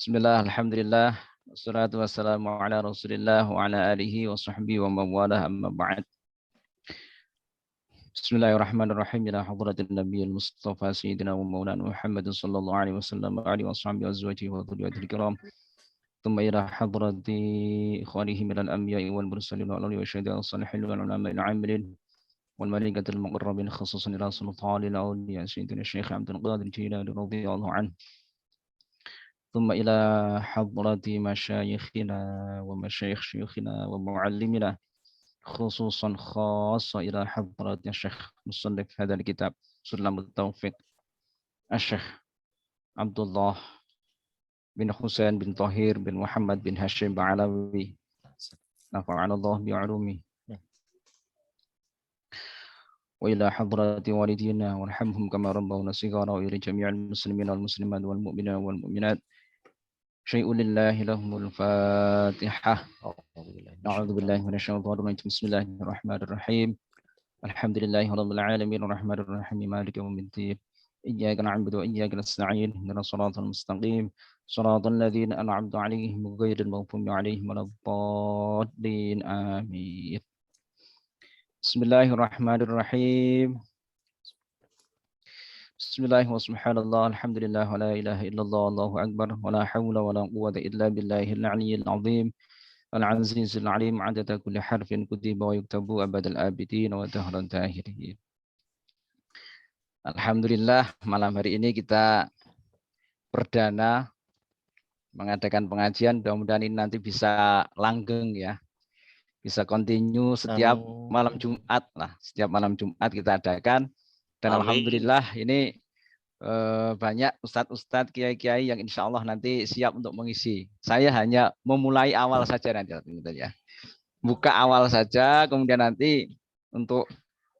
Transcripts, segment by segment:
Bismillah, alhamdulillah, wassalatu wassalamu ala rasulillah wa ala alihi wa sahbihi wa mawalah amma ba'd. Bismillahirrahmanirrahim. Ila hadratin nabiyil mustafa sayyidina wa maulana Muhammad sallallahu alaihi wasallam wa alihi wa sahbihi wa azwajihi wa dhurriyyatihi kiram. Thumma ila hadrati ikhwanihi minal anbiya'i wal mursalin wa alihi wa syahidai salihin wal ulama'il amilin wal malaikatil muqarrabin khususan ila sultanil awliya sayyidina Syekh Abdul Qadir Jilani radhiyallahu anhu. ثم إلى حضرة مشايخنا ومشايخ شيوخنا ومعلمنا خصوصا خاصة إلى حضرة الشيخ مصنف هذا الكتاب سلم التوفيق الشيخ عبد الله بن حسين بن طاهر بن محمد بن هاشم بعلوي نفعنا الله بعلومه وإلى حضرة والدينا وارحمهم كما ربونا صغارا وإلى جميع المسلمين والمسلمات والمؤمنين والمؤمنات شيء لله لهم الفاتحة. أعوذ بالله من الشيطان الرجيم. بسم الله الرحمن الرحيم. الحمد لله رب العالمين الرحمن الرحيم مالك يوم الدين إياك نعبد وإياك نستعين اهدنا الصراط المستقيم صراط الذين أنعمت عليهم غير المغضوب عليهم ولا الضالين آمين. بسم الله الرحمن الرحيم. Bismillah wa subhanallah alhamdulillah wa la ilaha illallah Allahu akbar wa la hawla wa la quwwata illa billahil aliyyil azim al-azizil alim adada kulli harfin kutiba wa yuktabu abadal abidin wa dahran tahirin. Alhamdulillah malam hari ini kita perdana mengadakan pengajian, mudah-mudahan ini nanti bisa langgeng ya. Bisa continue setiap malam Jumat lah, setiap malam Jumat kita adakan. Dan alhamdulillah ini banyak ustadz-ustadz, kiai-kiai yang insya Allah nanti siap untuk mengisi. Saya hanya memulai awal saja nanti ya. Buka awal saja, kemudian nanti untuk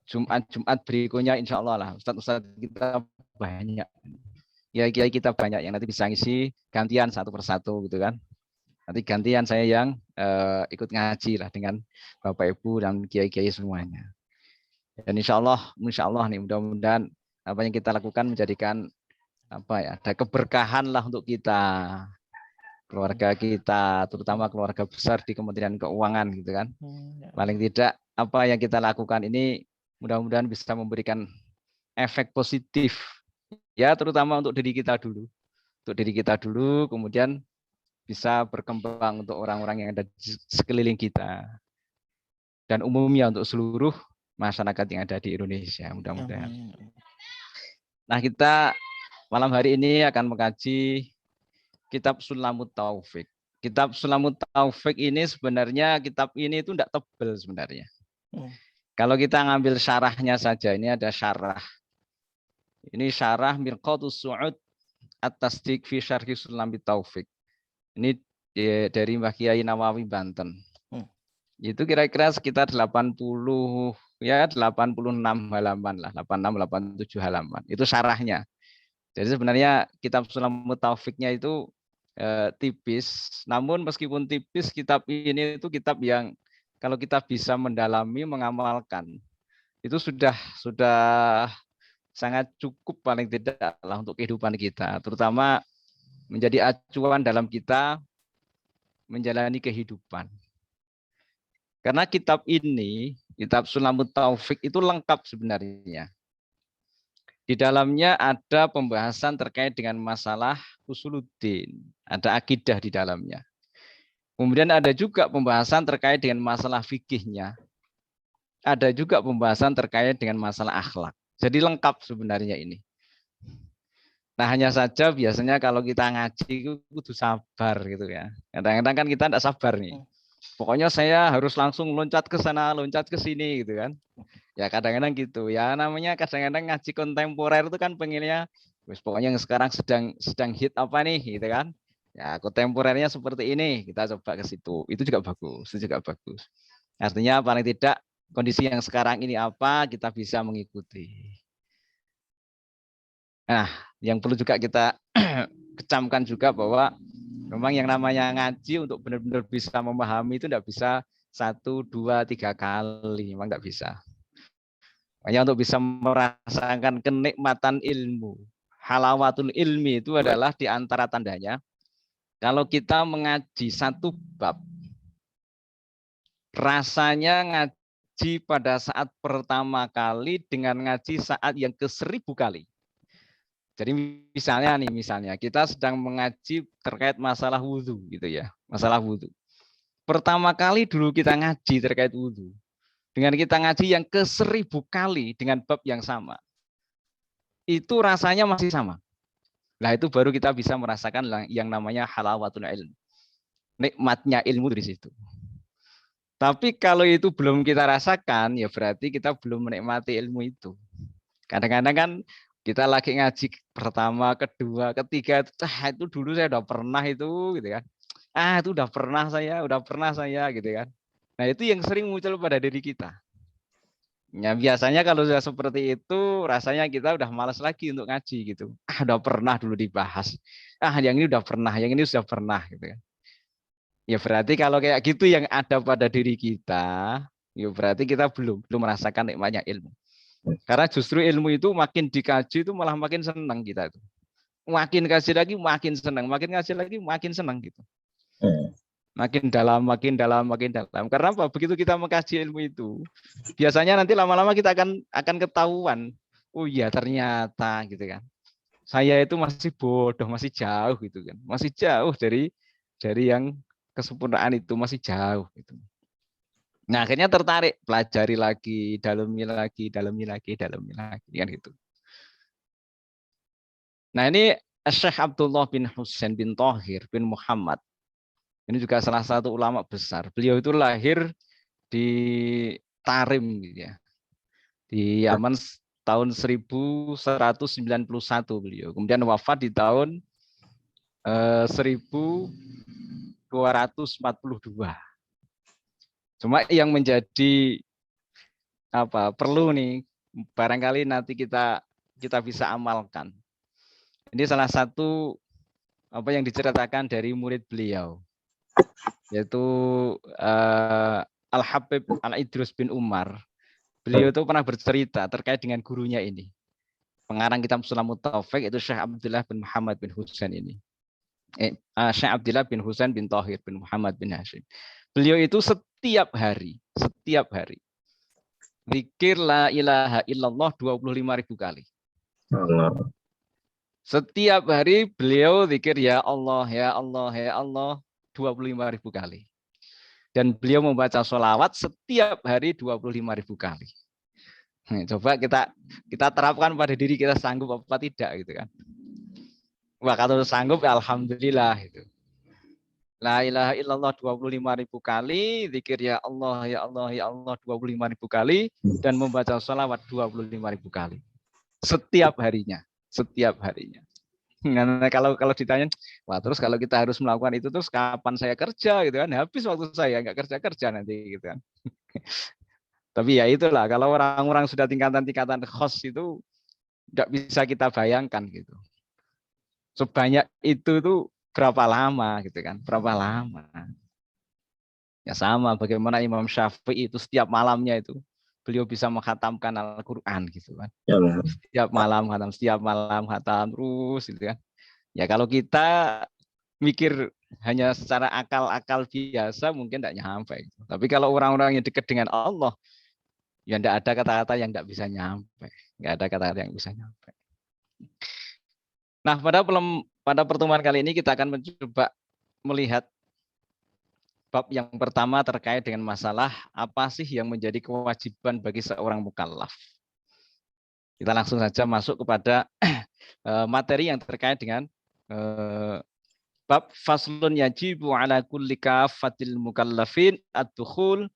Jumat-Jumat berikutnya insya Allah lah ustadz-ustadz kita banyak. Kiai-kiai kita banyak yang nanti bisa ngisi gantian satu persatu gitu kan. Nanti gantian saya yang ikut ngaji lah dengan Bapak Ibu dan kiai-kiai semuanya. Dan insya Allah nih mudah-mudahan apa yang kita lakukan menjadikan ada keberkahan lah untuk kita, keluarga kita, terutama keluarga besar di Kementerian Keuangan gitu kan. Paling tidak apa yang kita lakukan ini mudah-mudahan bisa memberikan efek positif ya, terutama untuk diri kita dulu. Untuk diri kita dulu, kemudian bisa berkembang untuk orang-orang yang ada di sekeliling kita. Dan umumnya untuk seluruh masyarakat yang ada di Indonesia, mudah-mudahan. Nah, kita malam hari ini akan mengkaji kitab Sulamut Taufik. Kitab Sulamut Taufik ini sebenarnya kitab ini itu tidak tebal sebenarnya. Kalau kita ngambil syarahnya saja, ini ada syarah. Ini syarah Mirqatus Su'ud At-Tasdiq fi Syarhi Sulamut Taufik. Ini dari Mbah Kiai Nawawi Banten. Itu kira-kira sekitar 86 halaman lah, 86 87 halaman. Itu syarahnya. Jadi sebenarnya kitab Sulamut Taufiknya itu tipis, namun meskipun tipis kitab ini itu kitab yang kalau kita bisa mendalami, mengamalkan, itu sudah sangat cukup paling tidak lah untuk kehidupan kita, terutama menjadi acuan dalam kita menjalani kehidupan. Karena kitab ini, kitab Sulamut Taufik itu lengkap sebenarnya. Di dalamnya ada pembahasan terkait dengan masalah usuluddin, ada akidah di dalamnya. Kemudian ada juga pembahasan terkait dengan masalah fikihnya. Ada juga pembahasan terkait dengan masalah akhlak. Jadi lengkap sebenarnya ini. Nah, hanya saja biasanya kalau kita ngaji itu kudu sabar gitu ya. Kadang-kadang kan kita tidak sabar nih. Pokoknya saya harus langsung loncat ke sana, loncat ke sini gitu kan. Ya kadang-kadang gitu. Ya namanya kadang-kadang ngaji kontemporer itu kan pengennya pokoknya yang sekarang sedang hit apa nih gitu kan. Ya kontemporernya seperti ini, kita coba ke situ. Itu juga bagus. Artinya paling tidak kondisi yang sekarang ini apa kita bisa mengikuti. Nah, yang perlu juga kita kecamkan juga bahwa memang yang namanya ngaji untuk benar-benar bisa memahami itu tidak bisa 1, 2, 3 kali, memang tidak bisa. Makanya untuk bisa merasakan kenikmatan ilmu, halawatul ilmi itu adalah di antara tandanya kalau kita mengaji satu bab, rasanya ngaji pada saat pertama kali dengan ngaji saat yang ke-1000 kali. Jadi misalnya kita sedang mengaji terkait masalah wudhu gitu ya, masalah wudhu. Pertama kali dulu kita ngaji terkait wudhu, dengan kita ngaji yang ke-1000 kali dengan bab yang sama, itu rasanya masih sama. Nah itu baru kita bisa merasakan yang namanya halawatul ilm, nikmatnya ilmu dari situ. Tapi kalau itu belum kita rasakan, ya berarti kita belum menikmati ilmu itu. Kadang-kadang kan kita lagi ngaji pertama, kedua, ketiga, itu dulu saya udah pernah itu, gitu kan. Itu udah pernah saya, gitu kan. Nah itu yang sering muncul pada diri kita. Ya biasanya kalau sudah seperti itu, rasanya kita udah malas lagi untuk ngaji gitu. Udah pernah dulu dibahas. Yang ini udah pernah, yang ini sudah pernah, gitu kan. Ya berarti kalau kayak gitu yang ada pada diri kita, ya berarti kita belum merasakan nikmatnya ilmu. Karena justru ilmu itu makin dikaji itu malah makin senang kita itu. Makin kaji lagi makin senang, makin ngaji lagi makin senang gitu. Makin dalam, makin dalam, makin dalam. Karena apa? Begitu kita mengkaji ilmu itu, biasanya nanti lama-lama kita akan ketahuan. Oh iya ternyata gitu kan. Saya itu masih bodoh, masih jauh gitu kan. Masih jauh dari yang kesempurnaan itu, masih jauh gitu. Nah, akhirnya tertarik, pelajari lagi, dalami lagi kan gitu. Nah, ini Syekh Abdullah bin Husain bin Thahir bin Muhammad. Ini juga salah satu ulama besar. Beliau itu lahir di Tarim gitu ya. Di Yaman tahun 1191 beliau. Kemudian wafat di tahun 1242. Cuma yang menjadi perlu nih barangkali nanti kita bisa amalkan. Ini salah satu yang diceritakan dari murid beliau, yaitu Al-Habib Al-Idrus bin Umar. Beliau itu pernah bercerita terkait dengan gurunya ini, pengarang kitab Sulamut Taufik, itu Syekh Abdullah bin Muhammad bin Husain ini. Syekh Abdullah bin Husain bin Thahir bin Muhammad bin Hashim. Beliau itu setiap hari zikir la ilaha illallah 25.000 kali. Setiap hari beliau zikir ya Allah, ya Allah, ya Allah 25.000 kali. Dan beliau membaca sholawat setiap hari 25.000 kali. Coba kita terapkan pada diri kita, sanggup apa tidak gitu kan. Wah kalau sanggup ya alhamdulillah itu. La ilaha illallah 25.000 kali, zikir ya Allah, ya Allah, ya Allah 25.000 kali, dan membaca sholawat 25.000 kali. Setiap harinya. Nah, kalau ditanya, wah terus kalau kita harus melakukan itu terus kapan saya kerja gitu kan? Habis waktu saya nggak kerja nanti gitu kan. Tapi ya itulah, kalau orang-orang sudah tingkatan khos itu nggak bisa kita bayangkan gitu. Sebanyak itu tuh berapa lama gitu kan? Berapa lama? Ya sama bagaimana Imam Syafi'i itu setiap malamnya itu beliau bisa menghatamkan Al-Qur'an gitu kan. Setiap malam khatam terus gitu kan. Ya kalau kita mikir hanya secara akal biasa mungkin tidak nyampe. Tapi kalau orang-orang yang dekat dengan Allah, ya tidak ada kata-kata yang tidak bisa nyampe. Nggak ada kata-kata yang bisa nyampe. Nah, pada pertemuan kali ini kita akan mencoba melihat bab yang pertama terkait dengan masalah apa sih yang menjadi kewajiban bagi seorang mukallaf. Kita langsung saja masuk kepada materi yang terkait dengan bab faslun yajibu ala kulli kafatil mukallafin ad-dukhul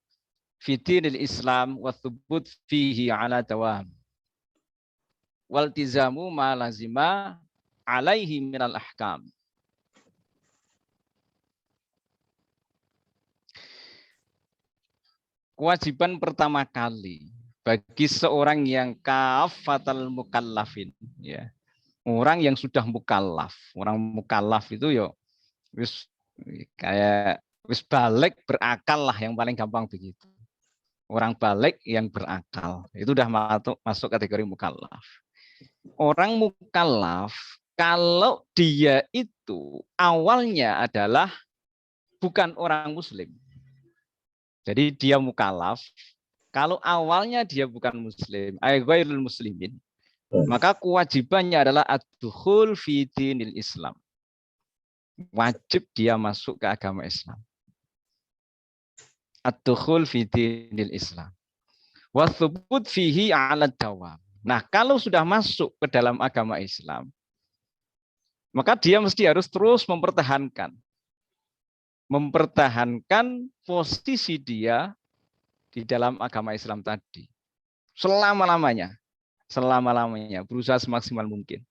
fi dinil Islam wa thubut fihi ala dawam. Waltizamu ma lazima alaihi minal ahkam. Kewajiban pertama kali bagi seorang yang kafatal mukallafin, ya. Orang yang sudah mukallaf. Orang mukallaf itu yo wis kayak wis balik berakal lah, yang paling gampang begitu. Orang balik yang berakal itu udah masuk kategori mukallaf. Orang mukallaf kalau dia itu awalnya adalah bukan orang muslim. Jadi dia mukallaf. Kalau awalnya dia bukan muslim, ghairul muslimin, maka kewajibannya adalah ad-dukhul fi dinil Islam. Wajib dia masuk ke agama Islam. Ad-dukhul fi dinil Islam. Wa thubut fihi 'ala dawam. Nah, kalau sudah masuk ke dalam agama Islam, maka dia mesti harus terus mempertahankan posisi dia di dalam agama Islam tadi. Selama-lamanya, berusaha semaksimal mungkin.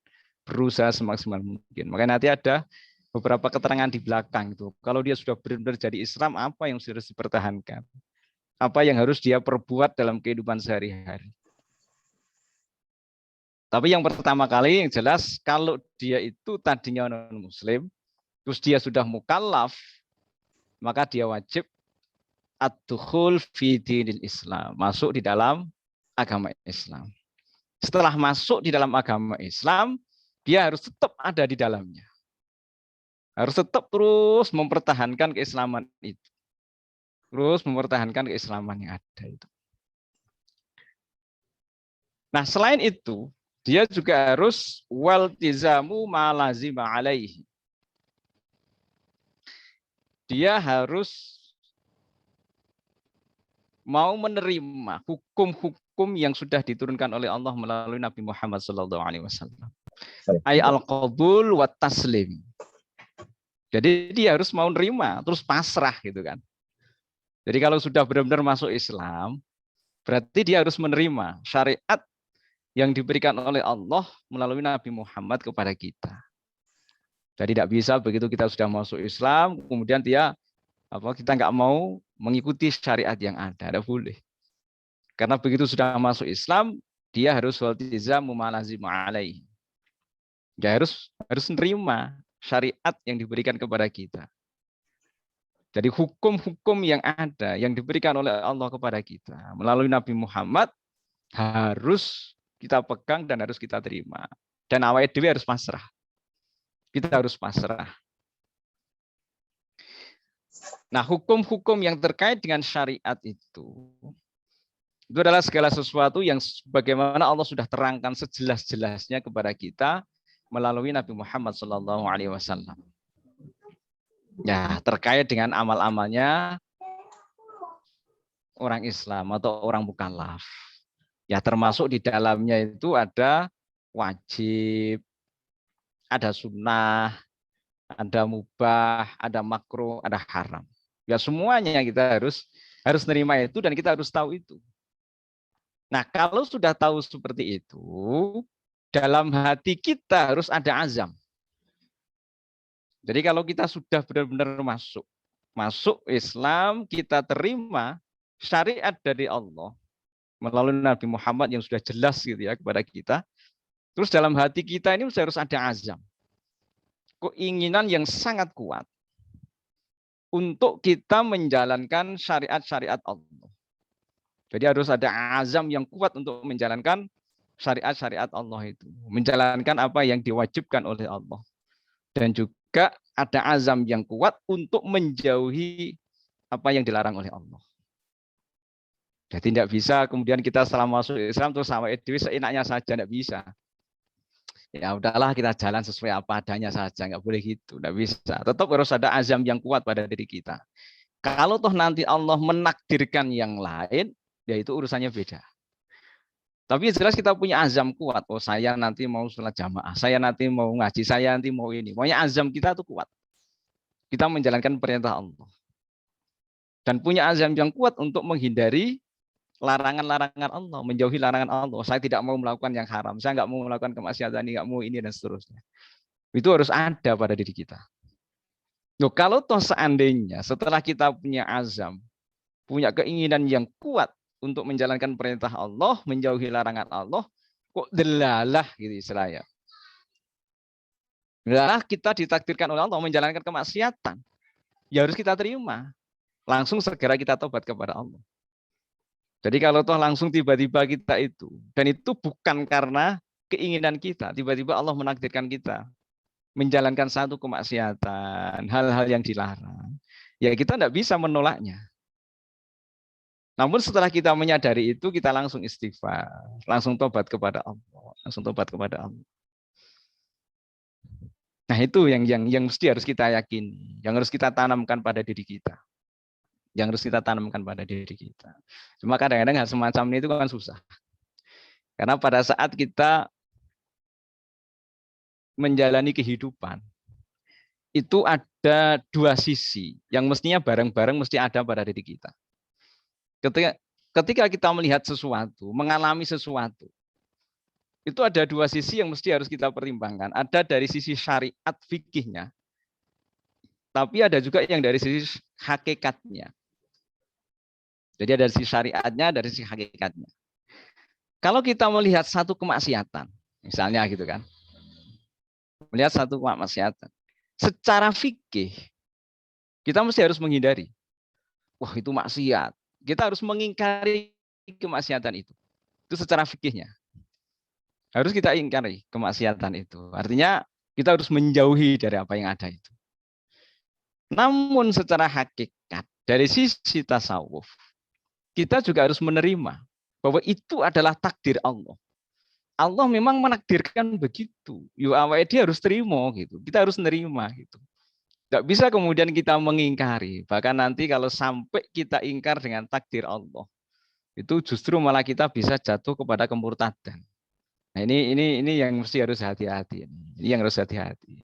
Makanya nanti ada beberapa keterangan di belakang itu. Kalau dia sudah benar-benar jadi Islam, apa yang harus dipertahankan? Apa yang harus dia perbuat dalam kehidupan sehari-hari? Tapi yang pertama kali yang jelas, kalau dia itu tadinya non-muslim, terus dia sudah mukallaf, maka dia wajib ad-dukhul fi dinil Islam, masuk di dalam agama Islam. Setelah masuk di dalam agama Islam, dia harus tetap ada di dalamnya. Harus tetap terus mempertahankan keislaman itu. Terus mempertahankan keislaman yang ada itu. Nah, selain itu, dia juga harus waltizamu ma lazima alaihi. Dia harus mau menerima hukum-hukum yang sudah diturunkan oleh Allah melalui Nabi Muhammad SAW. Ay al-qabul wa taslim. Jadi dia harus mau nerima, terus pasrah gitu kan. Jadi kalau sudah benar-benar masuk Islam, berarti dia harus menerima syariat yang diberikan oleh Allah melalui Nabi Muhammad kepada kita. Jadi tidak bisa begitu kita sudah masuk Islam, kemudian kita nggak mau mengikuti syariat yang ada, tidak boleh. Karena begitu sudah masuk Islam, dia harus waltizamu ma lazima alaihi. Dia harus menerima syariat yang diberikan kepada kita. Jadi hukum-hukum yang ada, yang diberikan oleh Allah kepada kita melalui Nabi Muhammad harus kita pegang dan harus kita terima. Dan awake dhewe harus pasrah. Kita harus pasrah. Nah, hukum-hukum yang terkait dengan syariat itu adalah segala sesuatu yang bagaimana Allah sudah terangkan sejelas-jelasnya kepada kita melalui Nabi Muhammad SAW. Ya, terkait dengan amal-amalnya orang Islam atau orang mukallaf. Ya, termasuk di dalamnya itu ada wajib, ada sunnah, ada mubah, ada makruh, ada haram. Ya, semuanya kita harus nerima itu dan kita harus tahu itu. Nah, kalau sudah tahu seperti itu, dalam hati kita harus ada azam. Jadi kalau kita sudah benar-benar masuk Islam, kita terima syariat dari Allah melalui Nabi Muhammad yang sudah jelas gitu ya kepada kita. Terus dalam hati kita ini harus ada azam. Keinginan yang sangat kuat untuk kita menjalankan syariat-syariat Allah. Jadi harus ada azam yang kuat untuk menjalankan syariat-syariat Allah itu. Menjalankan apa yang diwajibkan oleh Allah. Dan juga ada azam yang kuat untuk menjauhi apa yang dilarang oleh Allah. Jadi tidak bisa kemudian kita setelah masuk Islam terus sama edwi seenaknya saja, tidak bisa. Ya udahlah kita jalan sesuai apa adanya saja, nggak boleh gitu, tidak bisa. Tetap harus ada azam yang kuat pada diri kita. Kalau toh nanti Allah menakdirkan yang lain, ya itu urusannya beda. Tapi jelas kita punya azam kuat. Oh, saya nanti mau sholat jamaah, saya nanti mau ngaji, saya nanti mau ini. Pokoknya azam kita itu kuat. Kita menjalankan perintah Allah. Dan punya azam yang kuat untuk menghindari larangan-larangan Allah, menjauhi larangan Allah. Saya tidak mau melakukan yang haram, saya nggak mau melakukan kemaksiatan ini, nggak mau ini dan seterusnya. Itu harus ada pada diri kita. Loh, kalau toh seandainya setelah kita punya azam, punya keinginan yang kuat untuk menjalankan perintah Allah, menjauhi larangan Allah, kok delalah gitu istilahnya. Delalah kita ditakdirkan oleh Allah menjalankan kemaksiatan. Ya harus kita terima. Langsung segera kita tobat kepada Allah. Jadi kalau toh langsung tiba-tiba kita itu, dan itu bukan karena keinginan kita. Tiba-tiba Allah menakdirkan kita menjalankan satu kemaksiatan, hal-hal yang dilarang. Ya kita tidak bisa menolaknya. Namun setelah kita menyadari itu, kita langsung istighfar, langsung tobat kepada Allah, langsung tobat kepada Allah. Nah itu yang mesti harus kita yakini, yang harus kita tanamkan pada diri kita, yang harus kita tanamkan pada diri kita. Cuma kadang-kadang hal semacam ini itu kan susah, karena pada saat kita menjalani kehidupan itu ada dua sisi yang mestinya bareng-bareng mesti ada pada diri kita. Ketika kita melihat sesuatu, mengalami sesuatu, itu ada dua sisi yang mesti harus kita pertimbangkan. Ada dari sisi syariat fikihnya, tapi ada juga yang dari sisi hakikatnya. Jadi ada dari sisi syariatnya, dari sisi hakikatnya. Kalau kita melihat satu kemaksiatan, misalnya gitu kan, melihat satu kemaksiatan, secara fikih kita mesti harus menghindari. Wah itu maksiat. Kita harus mengingkari kemaksiatan itu. Itu secara fikihnya. Harus kita ingkari kemaksiatan itu. Artinya kita harus menjauhi dari apa yang ada itu. Namun secara hakikat, dari sisi tasawuf, kita juga harus menerima bahwa itu adalah takdir Allah. Allah memang menakdirkan begitu. Dia harus terima gitu. Kita harus nerima gitu. Tidak bisa kemudian kita mengingkari. Bahkan nanti kalau sampai kita ingkar dengan takdir Allah, itu justru malah kita bisa jatuh kepada kemurtadan. Nah, ini yang mesti harus hati-hati. Ini yang harus hati-hati.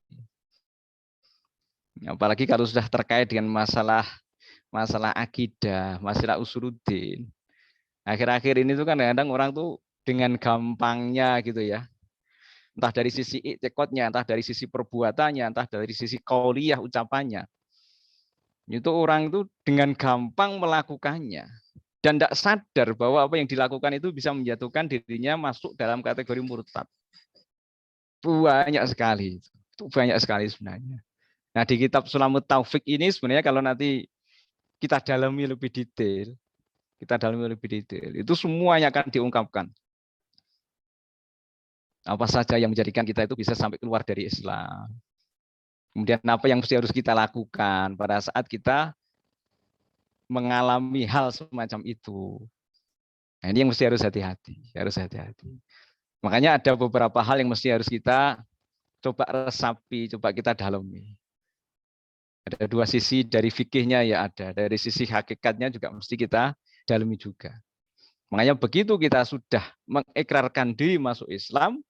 Apalagi kalau sudah terkait dengan masalah akidah, masalah usuluddin. Akhir-akhir ini tuh kan kadang-kadang orang tuh dengan gampangnya gitu ya. Entah dari sisi i'tiqadnya, entah dari sisi perbuatannya, entah dari sisi qauliyah ucapannya. Itu orang itu dengan gampang melakukannya dan tidak sadar bahwa apa yang dilakukan itu bisa menjatuhkan dirinya masuk dalam kategori murtad. Banyak sekali. Itu banyak sekali sebenarnya. Nah, di kitab Sulamut Taufik ini sebenarnya kalau nanti kita dalami lebih detail, itu semuanya akan diungkapkan. Apa saja yang menjadikan kita itu bisa sampai keluar dari Islam. Kemudian apa yang harus kita lakukan pada saat kita mengalami hal semacam itu. Nah, ini yang mesti harus hati-hati, Makanya ada beberapa hal yang mesti harus kita coba resapi, coba kita dalami. Ada dua sisi dari fikihnya ya ada, dari sisi hakikatnya juga mesti kita dalami juga. Makanya begitu kita sudah mengikrarkan diri masuk Islam,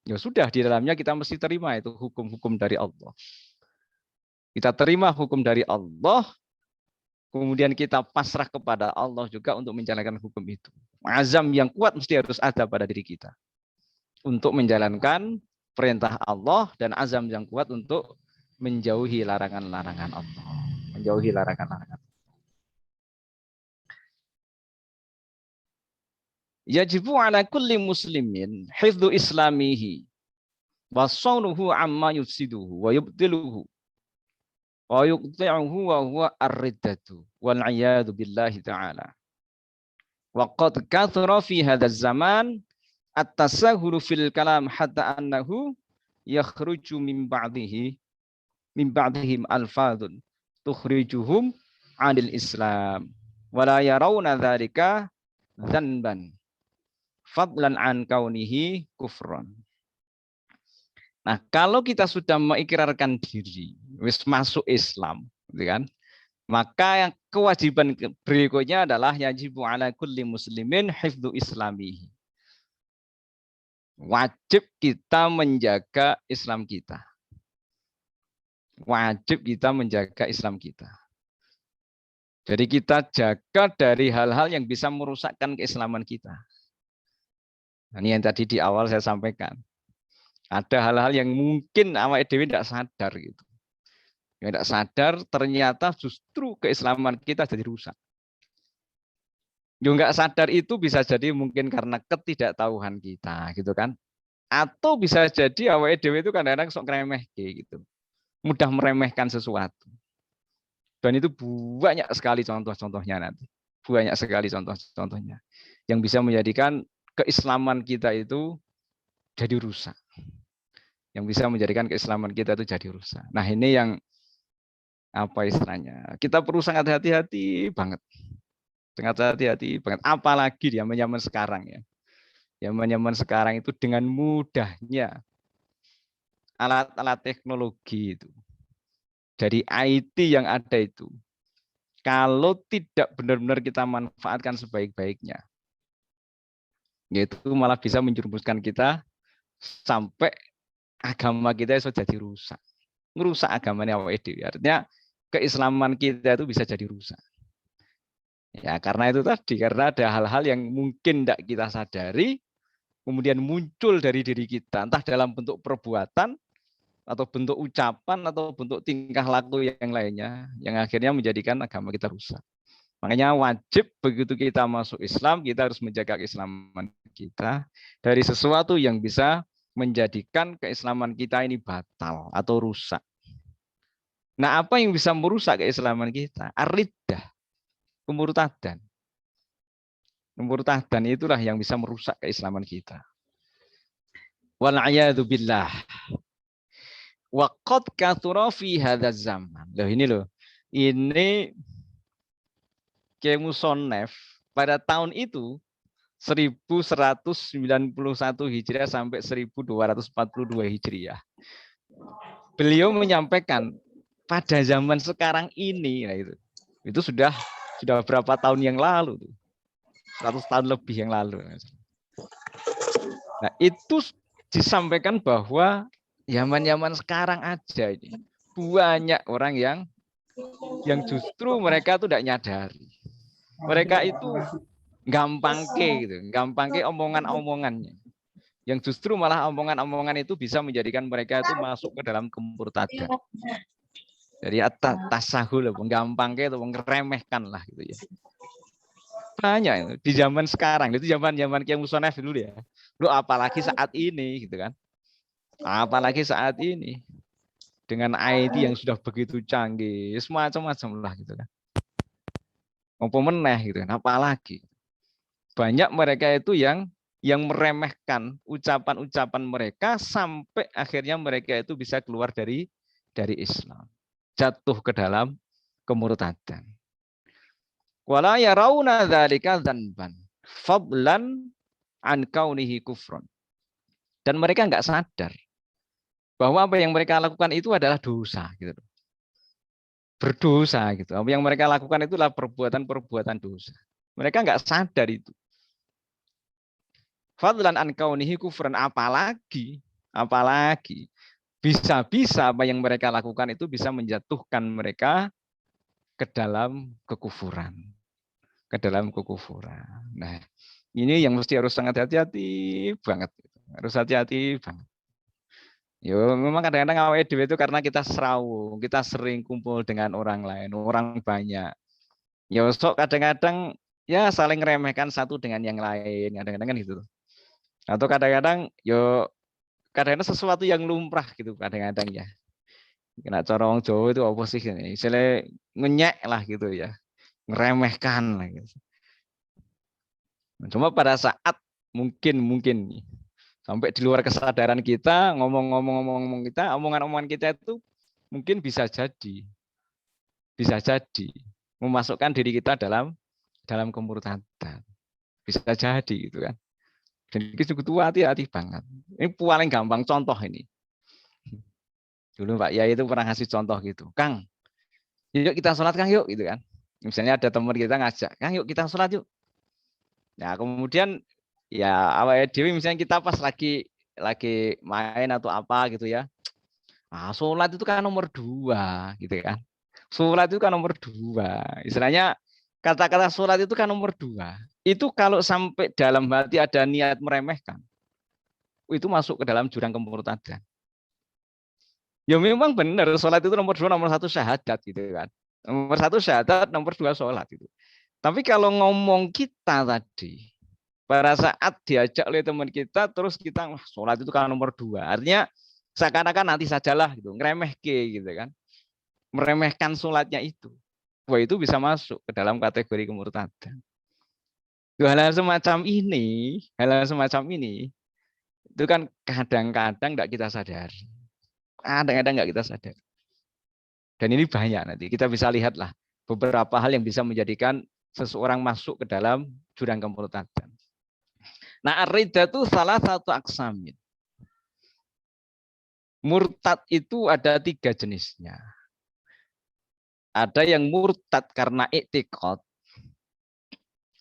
ya sudah di dalamnya kita mesti terima itu hukum-hukum dari Allah. Kita terima hukum dari Allah, kemudian kita pasrah kepada Allah juga untuk menjalankan hukum itu. Azam yang kuat mesti harus ada pada diri kita untuk menjalankan perintah Allah dan azam yang kuat untuk menjauhi larangan-larangan Allah. Menjauhi larangan-larangan. Yajibu ala kulli muslimin hifdzu islamihi wa sawnuhu amma yufsiduhu wa yubtiluhu wa yuqti'uhu wa huwa ar-riddatu wal 'iyadu billahi ta'ala. Wa qad kathara fi hadzal zaman at-tasahhulu fil kalam hatta annahu yakhruju min ba'dihim alfadun tukhrijuhum 'anil Islam wa la yarawna dzalika dzanban fadlan an kaunihi kufran. Nah, kalau kita sudah mengikrarkan diri, wis masuk Islam, gitu kan? Maka yang kewajiban berikutnya adalah yajibu ala kulli muslimin hifdzu islamihi. Wajib kita menjaga Islam kita. Wajib kita menjaga Islam kita. Jadi kita jaga dari hal-hal yang bisa merusakkan keislaman kita. Nah, ini yang tadi di awal saya sampaikan. Ada hal-hal yang mungkin awake dhewe tidak sadar gitu. Yang tidak sadar ternyata justru keislaman kita jadi rusak. Yang nggak sadar itu bisa jadi mungkin karena ketidaktahuan kita gitu kan. Atau bisa jadi awake dhewe itu kadang-kadang sok ngremeh gitu. Mudah meremehkan sesuatu. Dan itu banyak sekali contoh-contohnya nanti. Banyak sekali contoh-contohnya yang bisa menjadikan keislaman kita itu jadi rusak. Yang bisa menjadikan keislaman kita itu jadi rusak. Nah, ini yang apa istilahnya? Kita perlu sangat hati-hati banget. Sangat hati-hati banget. Apalagi di zaman sekarang ya. Zaman sekarang itu dengan mudahnya alat-alat teknologi itu. Dari IT yang ada itu. Kalau tidak benar-benar kita manfaatkan sebaik-baiknya, yaitu malah bisa menjerumuskan kita sampai agama kita itu jadi rusak. Ngerusak agamanya awake dhewe. Artinya keislaman kita itu bisa jadi rusak. Ya, karena itu tadi, karena ada hal-hal yang mungkin tidak kita sadari, kemudian muncul dari diri kita, entah dalam bentuk perbuatan, atau bentuk ucapan, atau bentuk tingkah laku yang lainnya, yang akhirnya menjadikan agama kita rusak. Makanya wajib begitu kita masuk Islam, kita harus menjaga keislaman kita dari sesuatu yang bisa menjadikan keislaman kita ini batal atau rusak. Nah, apa yang bisa merusak keislaman kita? Ar-riddah, kemurtadan. Kemurtadan itulah yang bisa merusak keislaman kita. Wal'iyadu billah. Wa qad kathura fi hadzal zaman. Loh ini loh. Ini Kiai Musonef pada tahun itu 1191 Hijriah sampai 1242 Hijriah. Beliau menyampaikan pada zaman sekarang ini, nah itu sudah berapa tahun yang lalu, 100 tahun lebih yang lalu. Nah, itu disampaikan bahwa zaman sekarang aja ini banyak orang yang justru mereka tuh tidak nyadari. Mereka itu gampangke omongan-omongannya. Yang justru malah omongan-omongan itu bisa menjadikan mereka itu masuk ke dalam kemurtadan. Jadi tasahul, menggampangke atau mengeremehkan lah gitu ya. Banyak itu di zaman sekarang, itu zaman Kiai Musonef dulu ya. Lu apalagi saat ini gitu kan. Apalagi saat ini dengan IT yang sudah begitu canggih, semacam-macam lah gitu kan. Apa meneh gitu kan, apalagi banyak mereka itu yang meremehkan ucapan-ucapan mereka sampai akhirnya mereka itu bisa keluar dari Islam, jatuh ke dalam kemurtadan. Wala yarawna dzalika dzanban fadlan an kaunihi kufron. Dan mereka enggak sadar bahwa apa yang mereka lakukan itu adalah dosa gitu. Berdosa gitu. Apa yang mereka lakukan itulah perbuatan-perbuatan dosa. Mereka enggak sadar itu. Fadlan an kaunihi kufran, apalagi bisa-bisa apa yang mereka lakukan itu bisa menjatuhkan mereka ke dalam kekufuran. Nah, ini yang mesti harus sangat hati-hati banget. Harus hati-hati banget. Yo, memang kadang-kadang awake dhewe itu karena kita serawung, kita sering kumpul dengan orang lain, orang banyak. Ya sok kadang-kadang ya saling meremehkan satu dengan yang lain, kadang-kadang kan gitu. Atau kadang-kadang sesuatu yang lumrah gitu kadang-kadang ya. Kena cara wong Jawa itu apa sih ini? Misalnya ngenyek lah gitu ya. Ngeremehkan lah gitu. Cuma pada saat mungkin sampai di luar kesadaran kita, ngomong kita, omongan-omongan kita itu mungkin bisa jadi memasukkan diri kita dalam kemurtadan. Bisa jadi gitu kan. Dan itu cukup hati-hati banget. Ini paling gampang contoh ini. Dulu Pak Yai itu pernah ngasih contoh gitu. Kang, yuk kita sholat Kang yuk gitu kan. Misalnya ada teman kita ngajak, Kang yuk kita sholat yuk. Nah kemudian ya awal dewi misalnya kita pas lagi main atau apa gitu ya. Ah, sholat itu kan nomor 2 gitu kan. Sholat itu kan nomor 2. Istilahnya kata-kata sholat itu kan nomor 2. Itu kalau sampai dalam hati ada niat meremehkan, itu masuk ke dalam jurang kemurtadan. Ya memang benar, sholat itu nomor 2, nomor 1 syahadat gitu kan. Nomor 1 syahadat, nomor 2 sholat itu. Tapi kalau ngomong kita tadi, pada saat diajak oleh teman kita, terus kita sholat itu kan nomor 2. Artinya seakan-akan nanti sajalah gitu, ngeremeh gitu kan. Meremehkan sholatnya itu. Wah itu bisa masuk ke dalam kategori kemurtadan. Hal-hal semacam ini Itu kan kadang-kadang nggak kita sadari. Kadang-kadang nggak kita sadari. Dan ini banyak nanti. Kita bisa lihatlah beberapa hal yang bisa menjadikan seseorang masuk ke dalam jurang kemurtadan. Nah, ar-riddah itu salah satu aksamin. Murtad itu ada 3 jenisnya. Ada yang murtad karena i'tiqad,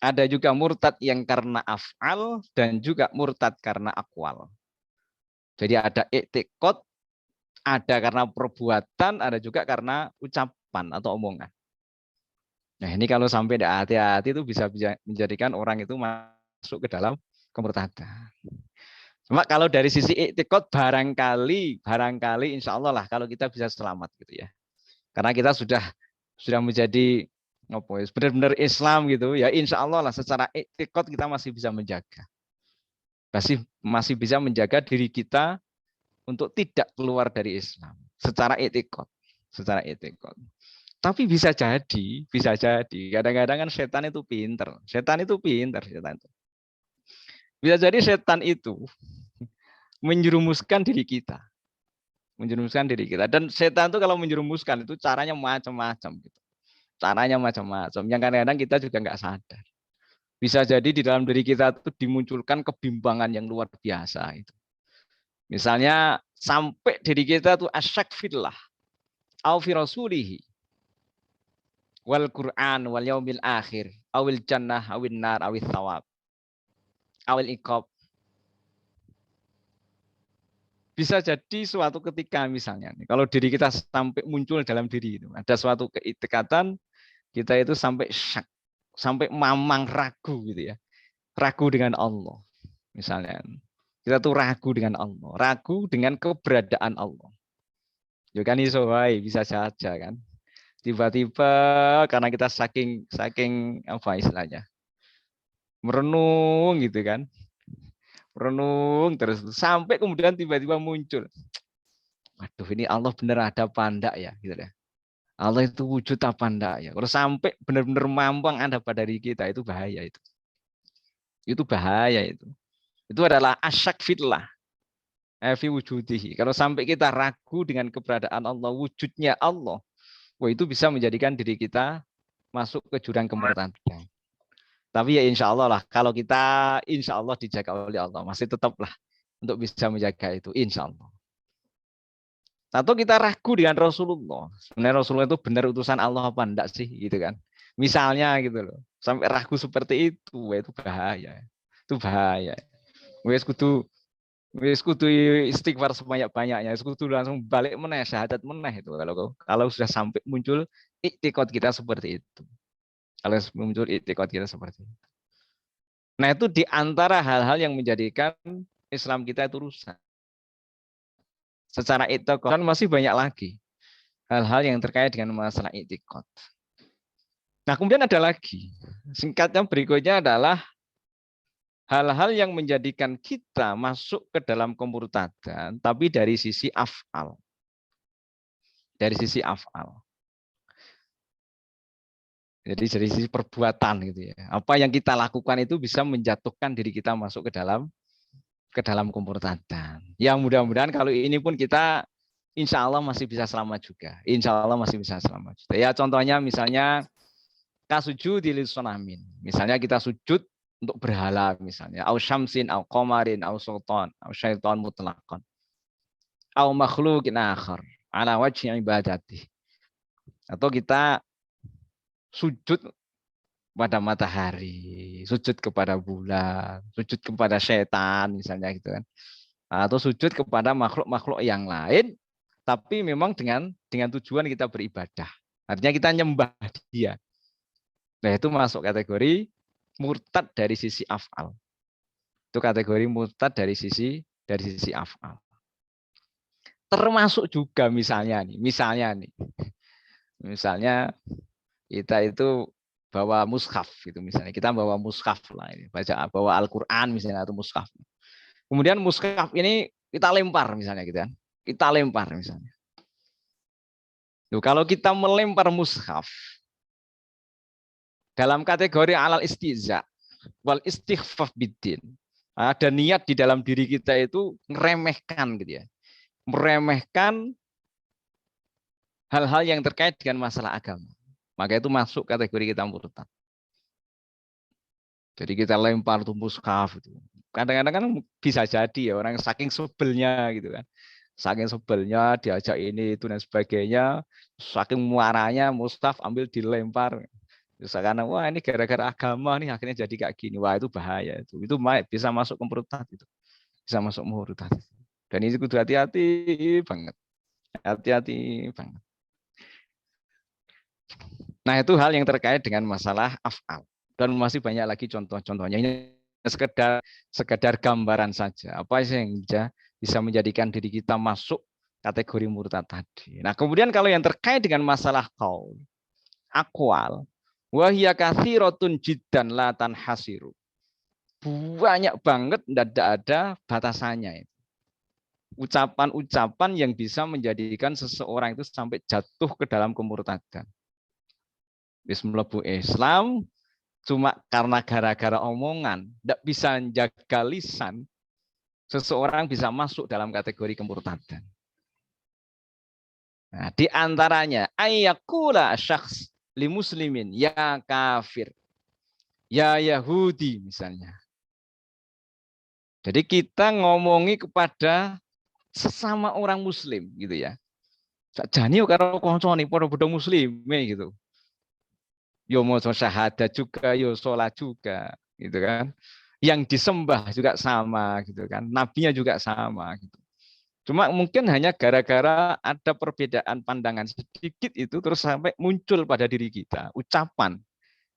ada juga murtad yang karena af'al, dan juga murtad karena aqwal. Jadi ada i'tiqad, ada karena perbuatan, ada juga karena ucapan atau omongan. Nah ini kalau sampai tidak hati-hati itu bisa menjadikan orang itu masuk ke dalam kemurtadan. Cuma kalau dari sisi i'tiqad barangkali insya Allah lah kalau kita bisa selamat gitu ya. Karena kita sudah menjadi benar-benar Islam gitu ya, insya Allah lah secara i'tiqad kita masih bisa menjaga. Masih bisa menjaga diri kita untuk tidak keluar dari Islam secara i'tiqad. Tapi bisa jadi kadang-kadang kan setan itu pinter. Setan itu. Bisa jadi setan itu menjerumuskan diri kita. Dan setan itu kalau menjerumuskan itu caranya macam-macam gitu. Yang kadang-kadang kita juga nggak sadar. Bisa jadi di dalam diri kita itu dimunculkan kebimbangan yang luar biasa itu. Misalnya sampai diri kita tuh asyak fillah au fi rasulihi wal Qur'an wal yaumil akhir awil jannah awil nar awil thawab awil iqab. Bisa jadi suatu ketika misalnya kalau diri kita sampai muncul dalam diri itu ada suatu keiktikatan, kita itu sampai syak, sampai mamang ragu gitu ya. Ragu dengan Allah. Misalnya kita tuh ragu dengan Allah, ragu dengan keberadaan Allah. Ya kan iso wae, bisa saja kan. Tiba-tiba karena kita saking apa istilahnya? Merenung gitu kan. Merenung terus sampai kemudian tiba-tiba muncul. Waduh, ini Allah benar ada apa enggak ya gitu ya. Allah itu wujud apa enggak ya. Kalau sampai benar-benar mampang ada pada diri kita itu bahaya itu. Itu bahaya itu. Itu adalah asyak fillah. Fi wujudihi. Kalau sampai kita ragu dengan keberadaan Allah, wujudnya Allah, wah itu bisa menjadikan diri kita masuk ke jurang kemurtadan. Tapi ya insya Allah lah, kalau kita insya Allah dijaga oleh Allah, masih tetaplah untuk bisa menjaga itu, insya Allah. Atau kita ragu dengan Rasulullah. Sebenarnya Rasulullah itu benar utusan Allah apa enggak sih, gitu kan? Misalnya gitu loh, sampai ragu seperti itu, wah itu bahaya. Itu bahaya. Wis kudu istighfar sebanyak-banyaknya. Wis kudu langsung balik meneh, syahadat meneh itu kalau sudah sampai muncul iktikad kita seperti itu. Kalau muncul iktikad kita seperti itu. Nah, itu di antara hal-hal yang menjadikan Islam kita itu rusak. Secara iktikad masih banyak lagi hal-hal yang terkait dengan masalah iktikad. Nah, kemudian ada lagi. Singkatnya berikutnya adalah hal-hal yang menjadikan kita masuk ke dalam kemurtadan, tapi dari sisi af'al. Dari sisi af'al. Jadi dari sisi perbuatan gitu ya. Apa yang kita lakukan itu bisa menjatuhkan diri kita masuk ke dalam kemurtadan. Ya mudah-mudahan kalau ini pun kita insya Allah masih bisa selamat juga. Insya Allah masih bisa selamat juga. Ya contohnya misalnya kasujudi lis-sonamin. Misalnya kita sujud untuk berhala misalnya, au syamsin, au qamarin, au sultan, au syaitan mutlaqan, au makhluqin akhar ala wajhi ibadati. Atau kita sujud pada matahari, sujud kepada bulan, sujud kepada setan misalnya gitu kan. Atau sujud kepada makhluk-makhluk yang lain tapi memang dengan tujuan kita beribadah. Artinya kita nyembah dia. Nah, itu masuk kategori murtad dari sisi af'al. Itu kategori murtad dari sisi af'al. Termasuk juga misalnya kita itu bawa mushaf gitu misalnya. Kita bawa mushaf lah ini, bawa Al-Qur'an misalnya atau mushaf. Kemudian mushaf ini kita lempar misalnya gitu kan. Kita lempar misalnya. Tuh, kalau kita melempar mushaf dalam kategori alal istiza wal istighfaf biddin Ada niat di dalam diri kita itu meremehkan gitu ya. Meremehkan hal-hal yang terkait dengan masalah agama. Maka itu masuk kategori kita murtad. Jadi kita lempar tuh mushaf itu. Kadang-kadang kan bisa jadi ya orang saking sebelnya gitu kan. Saking sebelnya diajak ini itu dan sebagainya, saking muaranya mushaf ambil dilempar. Karena wah ini gara-gara agama nih akhirnya jadi kayak gini. Wah itu bahaya itu. Itu bisa masuk ke murtad itu. Bisa masuk murtad. Dan ini kudu hati-hati banget. Hati-hati banget. Nah, itu hal yang terkait dengan masalah af'al. Dan masih banyak lagi contoh-contohnya. Ini sekedar gambaran saja. Apa sih yang bisa menjadikan diri kita masuk kategori murtad tadi. Nah, kemudian kalau yang terkait dengan masalah qaul, aqwal, wahya katsiratun jiddan la tanhasiru. Banyak banget, tidak ada batasannya. Ucapan-ucapan yang bisa menjadikan seseorang itu sampai jatuh ke dalam kemurtadan. Bismillah Islam, cuma karena gara-gara omongan, tidak bisa menjaga lisan, seseorang bisa masuk dalam kategori kemurtadan. Nah, di antaranya ayyakula syakhs li muslimin ya kafir, ya Yahudi misalnya. Jadi kita ngomongi kepada sesama orang muslim gitu ya. Sakjane karo kancane padha-padha muslim gitu. Yo mau syahadat juga, yo sholat juga, gitu kan. Yang disembah juga sama, gitu kan. Nabinya juga sama, gitu. Cuma mungkin hanya gara-gara ada perbedaan pandangan sedikit itu terus sampai muncul pada diri kita ucapan,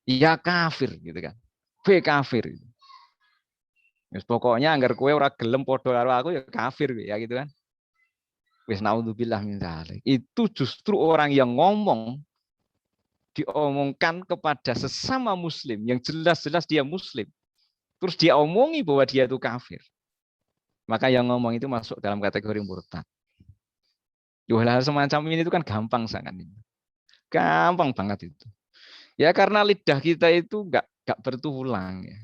ya kafir, gitu kan. Kue kafir. Gitu. Yes, pokoknya anggar kue ora gelem podo karo aku ya kafir, ya gitu kan. Wis naudzubillah min dzalik. Itu justru orang yang ngomong diomongkan kepada sesama muslim yang jelas-jelas dia muslim terus dia omongi bahwa dia itu kafir, maka yang ngomong itu masuk dalam kategori murtad. Hal semacam ini itu kan gampang sangat, gampang banget itu ya, karena lidah kita itu nggak bertulang ya,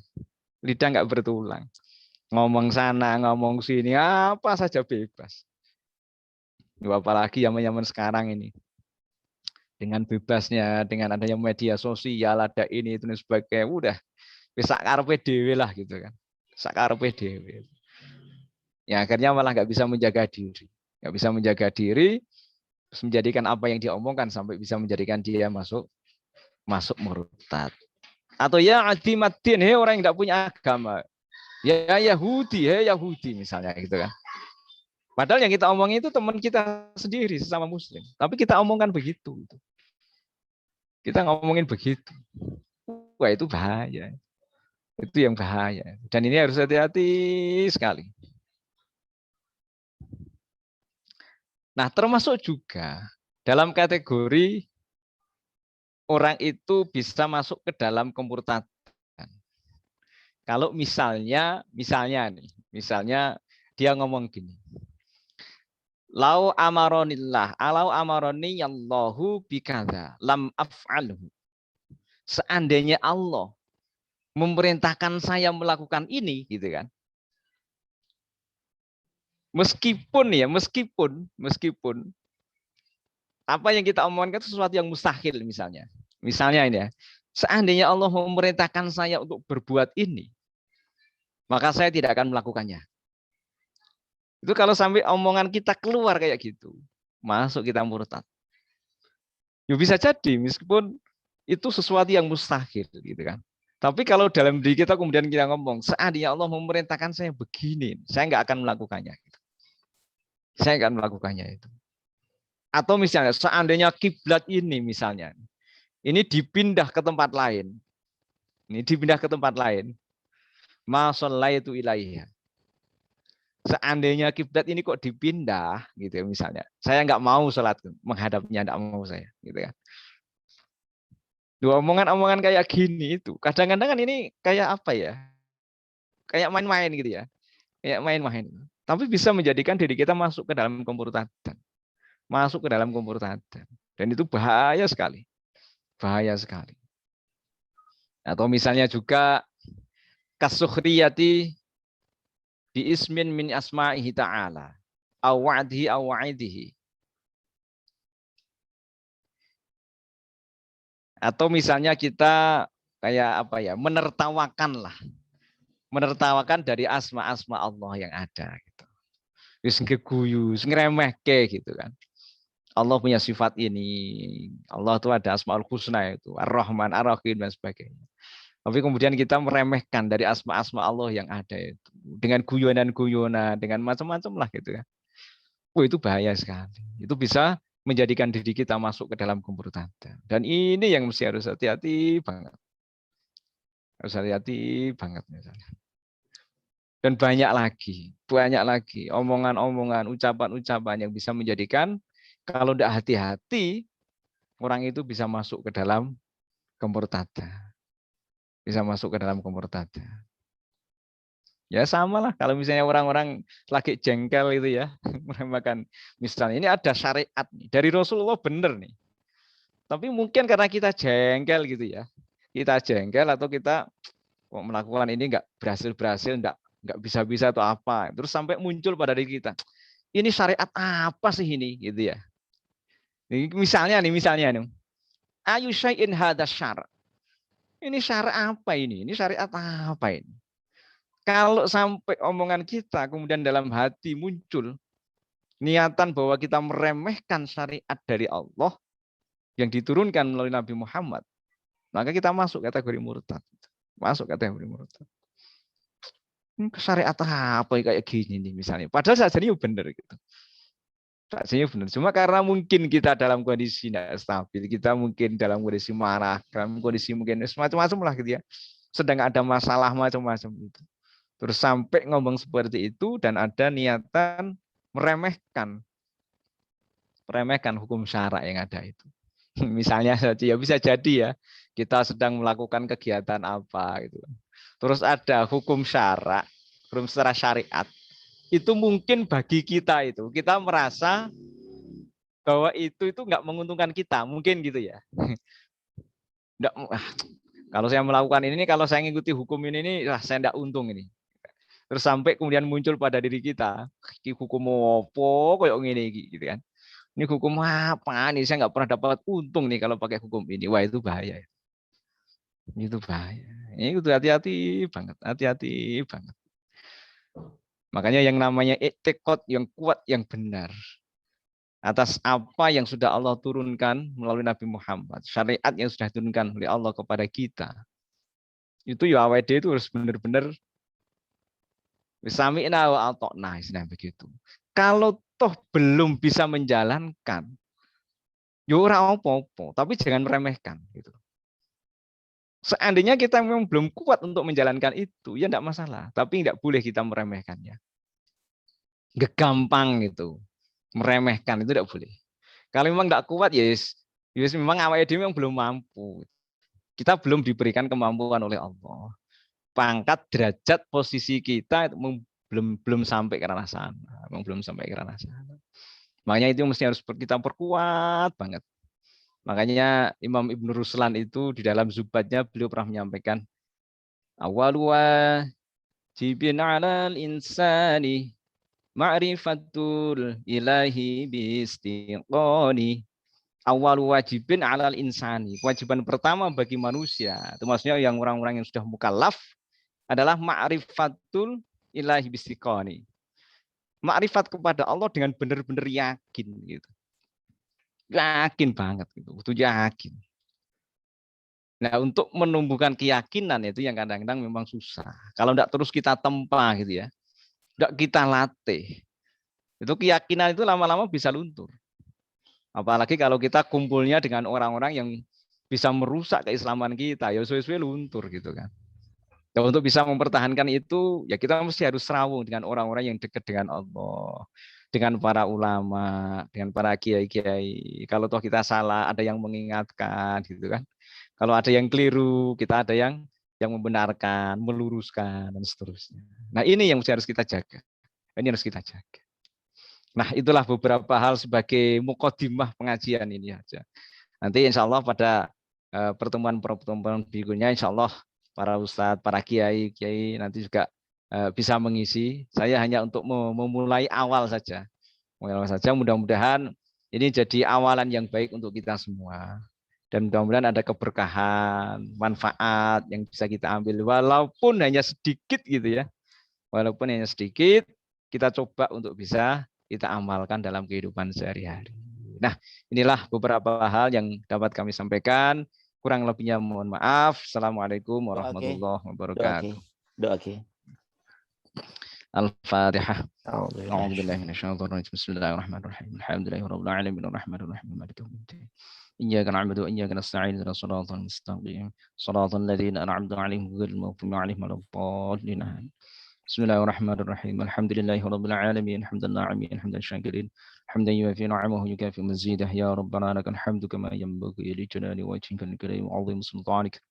lidah nggak bertulang, ngomong sana ngomong sini apa saja bebas. Apalagi zaman-zaman sekarang ini dengan bebasnya, dengan adanya media sosial, ada ini itu dan sebagainya, udah bisa karepe dhewe lah gitu kan. Sakarepe dhewe. Ya akhirnya malah nggak bisa menjaga diri. Nggak bisa menjaga diri, terus menjadikan apa yang diomongkan sampai bisa menjadikan dia masuk murtad. Atau ya adimatin, hei orang yang nggak punya agama. Ya Yahudi, hei Yahudi misalnya gitu kan. Padahal yang kita omongin itu teman kita sendiri sesama muslim. Tapi kita omongkan begitu. Kita ngomongin begitu. Wah itu bahaya. Itu yang bahaya. Dan ini harus hati-hati sekali. Nah, termasuk juga dalam kategori orang itu bisa masuk ke dalam kemurtadan. Kalau misalnya dia ngomong gini. Lau amaronillah, alau amaroni yallahu bikadza, lam af'alhu. Seandainya Allah memerintahkan saya melakukan ini, gitu kan. Meskipun apa yang kita omongkan itu sesuatu yang mustahil misalnya. Misalnya ini ya, seandainya Allah memerintahkan saya untuk berbuat ini, maka saya tidak akan melakukannya. Itu kalau sampai omongan kita keluar kayak gitu, masuk kita murtad. Ya bisa jadi meskipun itu sesuatu yang mustahil gitu kan. Tapi kalau dalam diri kita kemudian kita ngomong, seandainya Allah memerintahkan saya begini, saya nggak akan melakukannya. Saya akan melakukannya itu. Atau misalnya seandainya kiblat ini misalnya, ini dipindah ke tempat lain. Ini dipindah ke tempat lain. Ma shallaitu ilaiha. Seandainya kiblat ini kok dipindah gitu ya misalnya. Saya nggak mau sholat menghadapnya, nggak mau saya gitu kan. Dua omongan-omongan kayak gini itu kadang-kadang kan ini kayak apa ya? Kayak main-main gitu ya. Kayak main-main. Tapi bisa menjadikan diri kita masuk ke dalam kemurtadan. Masuk ke dalam kemurtadan. Dan itu bahaya sekali. Bahaya sekali. Atau misalnya juga kasuriyati bi ismin min asma'ihi ta'ala aw wa'dihi aw wa'idihi. Atau misalnya kita kayak apa ya, menertawakan lah. Menertawakan dari asma-asma Allah yang ada gitu. Wis ngeguyu, ngremehke gitu kan. Allah punya sifat ini. Allah itu ada Asmaul Husna itu, Ar-Rahman, Ar-Rahim dan sebagainya. Tapi kemudian kita meremehkan dari asma-asma Allah yang ada itu dengan guyonan-guyonan, dengan macam-macam lah gitu ya. Oh, itu bahaya sekali. Itu bisa menjadikan diri kita masuk ke dalam kemurtadan. Dan ini yang mesti harus hati-hati banget. Harus hati-hati banget misalnya. Dan banyak lagi omongan-omongan, ucapan-ucapan yang bisa menjadikan kalau tidak hati-hati orang itu bisa masuk ke dalam kemurtadan. Bisa masuk ke dalam kemurtadan. Ya sama lah kalau misalnya orang-orang lagi jengkel itu ya, meremehkan misalnya ini ada syariat nih, dari Rasulullah bener nih. Tapi mungkin karena kita jengkel gitu ya. Kita jengkel atau kita kok melakukan ini enggak berhasil-berhasil, enggak bisa-bisa atau apa. Terus sampai muncul pada diri kita. Ini syariat apa sih ini gitu ya. Misalnya nih. Ayu syai'in hadza syar'. Ini syariat apa ini? Ini syariat apa ini? Kalau sampai omongan kita kemudian dalam hati muncul niatan bahwa kita meremehkan syariat dari Allah yang diturunkan melalui Nabi Muhammad, maka kita masuk kategori murtad. Masuk kategori murtad. Syariat apa kayak gini nih misalnya. Padahal sajanya benar gitu. Sajanya benar. Cuma karena mungkin kita dalam kondisi tidak stabil, kita mungkin dalam kondisi marah, dalam kondisi mungkin semacam-macam lah gitu ya. Sedang ada masalah macam-macam itu. Terus sampai ngomong seperti itu dan ada niatan meremehkan hukum syara yang ada itu. Misalnya saja ya bisa jadi ya kita sedang melakukan kegiatan apa gitu. Terus ada hukum syara, hukum secara syariat. Itu mungkin bagi kita itu kita merasa bahwa itu nggak menguntungkan kita, mungkin gitu ya. Nggak, kalau saya melakukan ini, kalau saya mengikuti hukum ini saya nggak untung ini. Terus sampai kemudian muncul pada diri kita, hukum apa kayak gini gitu kan. Ini hukum apa nih? Saya nggak pernah dapat untung nih kalau pakai hukum ini. Wah itu bahaya. Itu bahaya. Ini itu hati-hati banget, hati-hati banget. Makanya yang namanya i'tiqad yang kuat, yang benar atas apa yang sudah Allah turunkan melalui Nabi Muhammad, syariat yang sudah diturunkan oleh Allah kepada kita. Itu ya AWD itu harus benar-benar sami'na wa ata'na, istilah begitu. Kalau toh belum bisa menjalankan, ya ora apa-apa, tapi jangan meremehkan gitu. Seandainya kita memang belum kuat untuk menjalankan itu, ya enggak masalah, tapi enggak boleh kita meremehkannya. Enggak gampang gitu. Meremehkan itu enggak boleh. Kalau memang enggak kuat ya memang awake dhewe memang belum mampu. Kita belum diberikan kemampuan oleh Allah. Pangkat derajat posisi kita itu belum sampai ke arah sana, belum sampai ke arah sana. Makanya itu mesti harus kita perkuat banget. Makanya Imam Ibnu Ruslan itu di dalam Zubatnya beliau pernah menyampaikan awwalu wajibin 'alal insani ma'rifatul ilahi biistiqani. Awwalu wajibin 'alal insani. Kewajiban pertama bagi manusia, itu maksudnya yang orang-orang yang sudah mukallaf adalah ma'rifatul ilahi biistiqani. Makrifat kepada Allah dengan benar-benar yakin gitu. Yakin banget gitu, butuh yakin. Nah, untuk menumbuhkan keyakinan itu yang kadang-kadang memang susah. Kalau enggak terus kita tempa gitu ya. Enggak kita latih. Itu keyakinan itu lama-lama bisa luntur. Apalagi kalau kita kumpulnya dengan orang-orang yang bisa merusak keislaman kita, ya suwe-suwe luntur gitu kan. Dan untuk bisa mempertahankan itu, ya kita mesti harus serawung dengan orang-orang yang dekat dengan Allah, dengan para ulama, dengan para kiai-kiai. Kalau toh kita salah, ada yang mengingatkan, gitu kan. Kalau ada yang keliru, kita ada yang membenarkan, meluruskan, dan seterusnya. Nah ini yang harus kita jaga. Ini harus kita jaga. Nah itulah beberapa hal sebagai muqaddimah pengajian ini aja. Nanti insya Allah pada pertemuan berikutnya, insya Allah para ustadz, para kiai nanti juga bisa mengisi. Saya hanya untuk memulai awal saja. Mudah-mudahan ini jadi awalan yang baik untuk kita semua. Dan mudah-mudahan ada keberkahan, manfaat yang bisa kita ambil. Walaupun hanya sedikit gitu ya. Walaupun hanya sedikit, kita coba untuk bisa kita amalkan dalam kehidupan sehari-hari. Nah, inilah beberapa hal yang dapat kami sampaikan. Kurang lebihnya mohon maaf. Assalamualaikum warahmatullahi wabarakatuh. Doa. Al-Fatihah. A'udzu billahi minasyaitonir rajim. Bismillahirrahmanirrahim. Alhamdulillahirabbil alamin arrahmanir rahim maliki yaumiddin. Iyyaka na'budu wa iyyaka nasta'in ihdinas siratal mustaqim. Shiratal ladzina an'amta 'alaihim ghairil maghdubi 'alaihim waladdallin. Bismillahirrahmanirrahim. Alhamdulillahirabbil alamin hamdan na'imin hamdan syakirin. Hamdan yuwafi ni'amahu yukafi mazidah. Ya Rabbana lakal hamdu kama yanbaghi li jalali wajhikal karim 'azimi sultanik.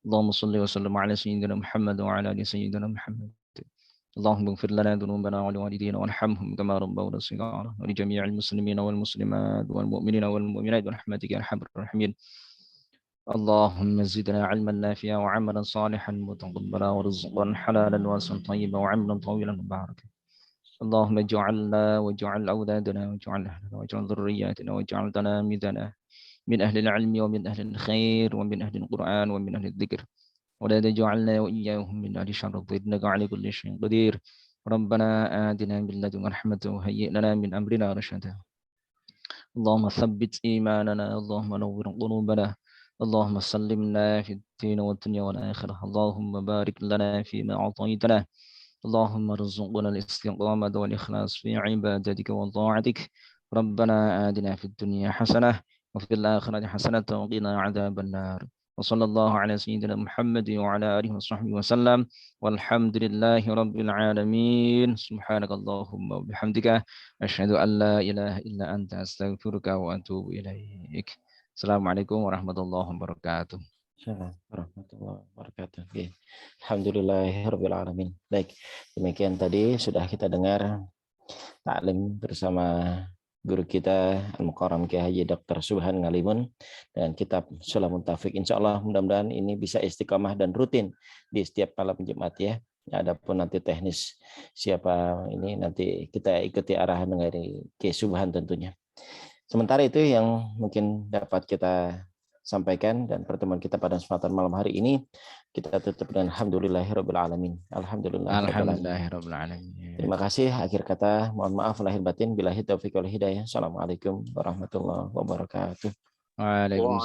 Allahumma shalli wa sallim 'ala sayyidina Muhammad wa 'ala ali sayyidina Muhammad. اللهم اغفر لنا ذنوبنا ولوالدينا وارحمهم كما ربونا صغارا ولجميع المسلمين والمسلمات والمؤمنين والمؤمنات برحمتك يا ارحم الراحمين. اللهم زدنا علما نافعا وعملا صالحا متقبلا ورزقا حلالا واسعا طيبا وعملا طويلا مباركا. اللهم اجعلنا واجعل اولادنا واجعل اهلنا واجعل ذرياتنا واجعل تلاميذنا من اهل العلم ومن اهل الخير ومن اهل القران ومن اهل الذكر. ولا تجعلنا وإياهم من أهل الشر إنك على كل شيء قدير. ربنا آتنا من لدنك رحمة وهيئ لنا من أمرنا رشدا. اللهم ثبت إيماننا. اللهم نور قلوبنا. اللهم سلمنا في الدين والدنيا والآخرة. اللهم بارك لنا فيما أعطيتنا. اللهم ارزقنا الاستقامة والإخلاص في عبادتك وطاعتك. ربنا آتنا في الدنيا حسنة وفي الآخرة حسنة وقنا عذاب النار. وصلى الله على سيدنا محمد وعلى آله وصحبه وسلم والحمد لله رب العالمين. سبحانك اللهم وبحمدك أشهد أن لا إله إلا أنت أستغفرك وأتوب إليك. Assalamualaikum warahmatullahi wabarakatuh. Assalamualaikum warahmatullahi wabarakatuh. Alhamdulillahirabbil alamin. Baik, demikian tadi sudah kita dengar taklim bersama guru kita Al-Mukarram Kiai Haji Dr. Subhan Ngalimun dan kitab Sulamun Taufik. Insyaallah mudah-mudahan ini bisa istiqamah dan rutin di setiap malam Jumat ya. Adapun nanti teknis siapa ini nanti kita ikuti arahan dari Kiai Subhan tentunya. Sementara itu yang mungkin dapat kita sampaikan dan pertemuan kita pada kesempatan malam hari ini kita tutup dengan alhamdulillahirabbil alamin. Alhamdulillahirabbil alamin. Terima kasih. Akhir kata mohon maaf lahir batin. Billahi taufiq wal hidayah. Assalamualaikum warahmatullahi wabarakatuh. Waalaikumsalam.